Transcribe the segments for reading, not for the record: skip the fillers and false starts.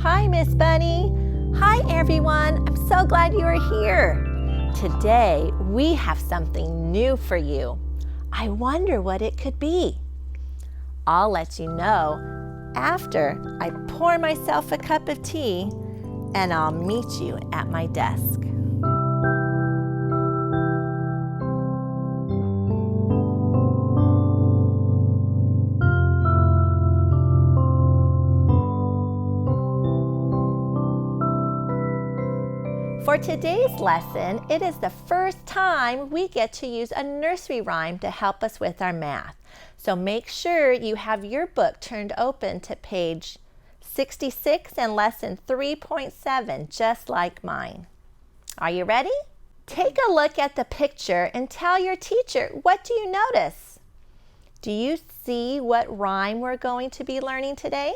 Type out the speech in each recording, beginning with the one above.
Hi, Miss Bunny. Hi, everyone. I'm so glad you are here. Today, we have something new for you. I wonder what it could be. I'll let you know after I pour myself a cup of tea, and I'll meet you at my desk. For today's lesson, it is the first time we get to use a nursery rhyme to help us with our math. So make sure you have your book turned open to page 66 and lesson 3.7, just like mine. Are you ready? Take a look at the picture and tell your teacher, what do you notice? Do you see what rhyme we're going to be learning today?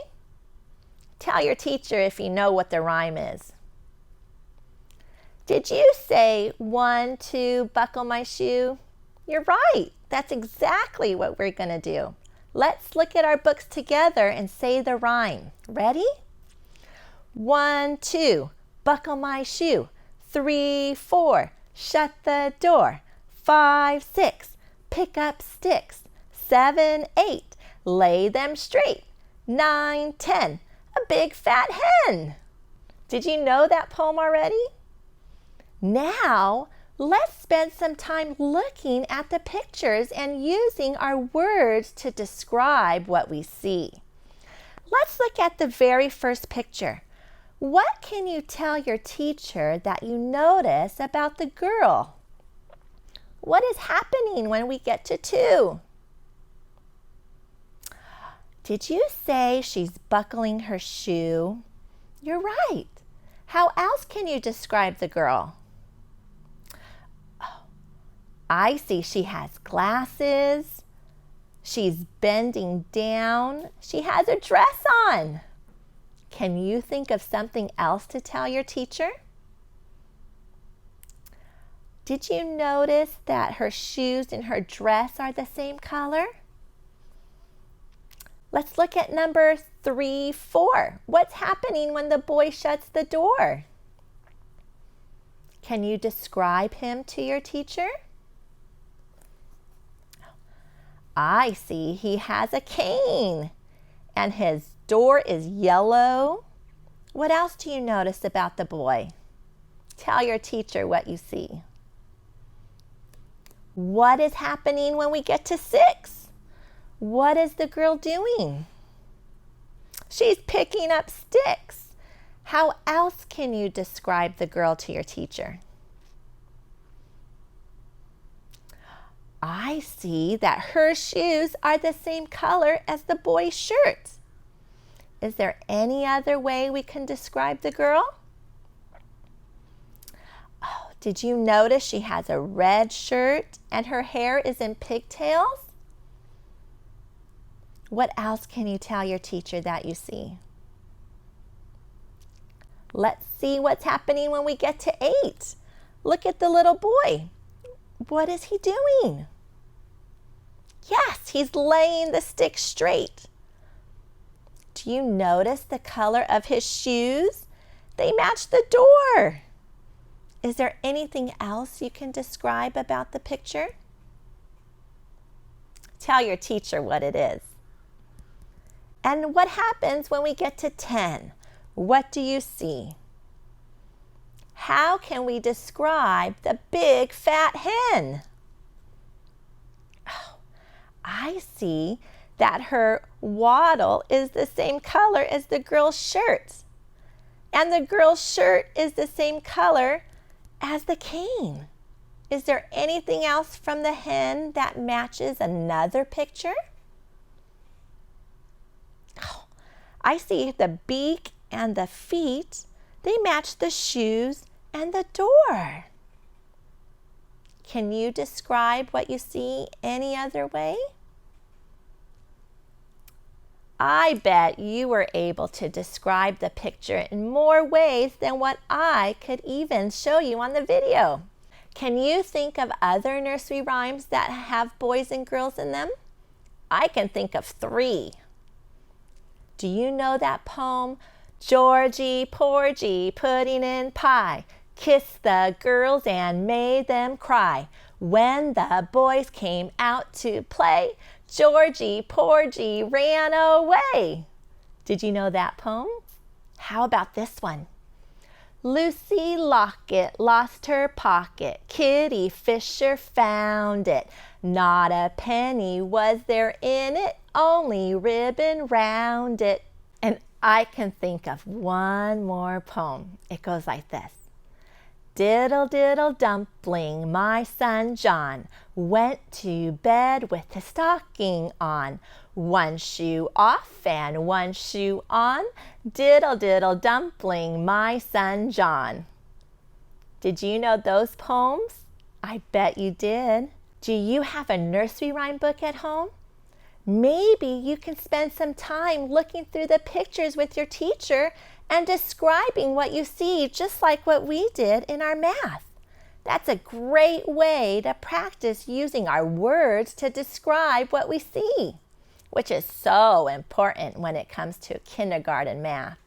Tell your teacher if you know what the rhyme is. Did you say 1, 2, buckle my shoe? You're right. That's exactly what we're going to do. Let's look at our books together and say the rhyme. Ready? 1, 2, buckle my shoe. 3, 4, shut the door. 5, 6, pick up sticks. 7, 8, lay them straight. 9, 10, a big fat hen. Did you know that poem already? Now, let's spend some time looking at the pictures and using our words to describe what we see. Let's look at the very first picture. What can you tell your teacher that you notice about the girl? What is happening when we get to 2? Did you say she's buckling her shoe? You're right. How else can you describe the girl? I see she has glasses. She's bending down. She has a dress on. Can you think of something else to tell your teacher? Did you notice that her shoes and her dress are the same color? Let's look at number 3, 4. What's happening when the boy shuts the door? Can you describe him to your teacher? I see he has a cane and his door is yellow. What else do you notice about the boy? Tell your teacher what you see. What is happening when we get to 6? What is the girl doing? She's picking up sticks. How else can you describe the girl to your teacher? I see that her shoes are the same color as the boy's shirt. Is there any other way we can describe the girl? Oh, did you notice she has a red shirt and her hair is in pigtails? What else can you tell your teacher that you see? Let's see what's happening when we get to 8. Look at the little boy. What is he doing? Yes, he's laying the stick straight. Do you notice the color of his shoes? They match the door. Is there anything else you can describe about the picture? Tell your teacher what it is. And what happens when we get to 10? What do you see? How can we describe the big fat hen? Oh, I see that her waddle is the same color as the girl's shirt. And the girl's shirt is the same color as the cane. Is there anything else from the hen that matches another picture? Oh, I see the beak and the feet. They match the shoes and the door. Can you describe what you see any other way? I bet you were able to describe the picture in more ways than what I could even show you on the video. Can you think of other nursery rhymes that have boys and girls in them? I can think of 3. Do you know that poem, Georgie, Porgy, pudding in pie, kissed the girls and made them cry. When the boys came out to play, Georgie, Porgy ran away. Did you know that poem? How about this one? Lucy Locket lost her pocket. Kitty Fisher found it. Not a penny was there in it, only ribbon round it. And I can think of one more poem. It goes like this. Diddle diddle dumpling, my son John went to bed with his stocking on. One shoe off and one shoe on. Diddle diddle dumpling, my son John. Did you know those poems? I bet you did. Do you have a nursery rhyme book at home? Maybe you can spend some time looking through the pictures with your teacher and describing what you see, just like what we did in our math. That's a great way to practice using our words to describe what we see, which is so important when it comes to kindergarten math.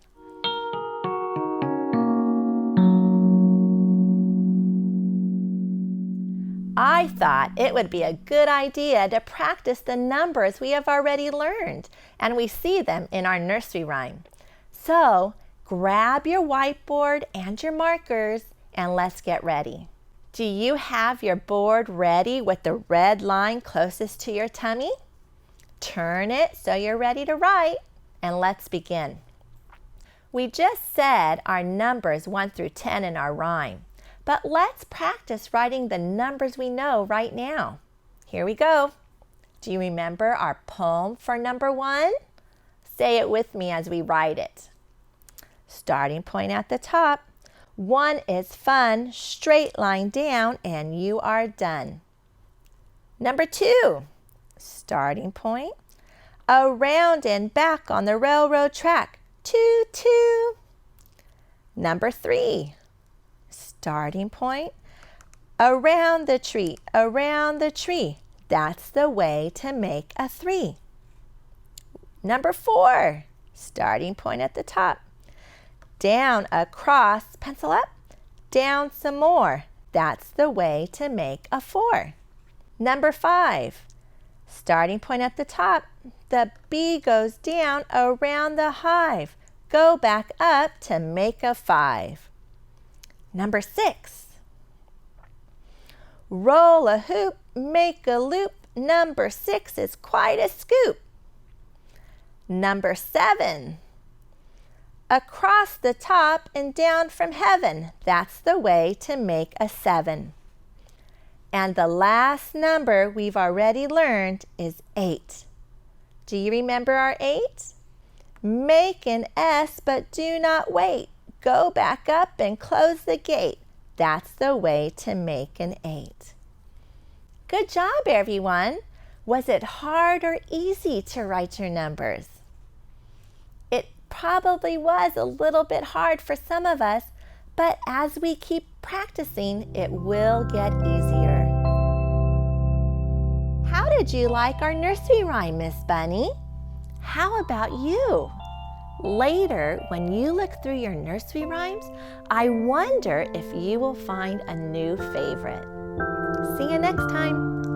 I thought it would be a good idea to practice the numbers we have already learned, and we see them in our nursery rhyme. So, grab your whiteboard and your markers, and let's get ready. Do you have your board ready with the red line closest to your tummy? Turn it so you're ready to write, and let's begin. We just said our numbers 1 through 10 in our rhyme, but let's practice writing the numbers we know right now. Here we go. Do you remember our poem for number 1? Say it with me as we write it. Starting point at the top. 1 is fun, straight line down, and you are done. Number 2. Starting point, around and back on the railroad track, toot toot. Number 3, starting point, around the tree, that's the way to make a 3. Number 4, starting point at the top, down, across, pencil up, down some more, that's the way to make a 4. Number 5, starting point at the top, the bee goes down around the hive. Go back up to make a 5. Number 6, roll a hoop, make a loop. Number 6 is quite a scoop. Number 7, across the top and down from heaven. That's the way to make a 7. And the last number we've already learned is 8. Do you remember our 8? Make an S, but do not wait. Go back up and close the gate. That's the way to make an 8. Good job, everyone. Was it hard or easy to write your numbers? It probably was a little bit hard for some of us, but as we keep practicing, it will get easier. How did you like our nursery rhyme, Miss Bunny? How about you? Later, when you look through your nursery rhymes, I wonder if you will find a new favorite. See you next time.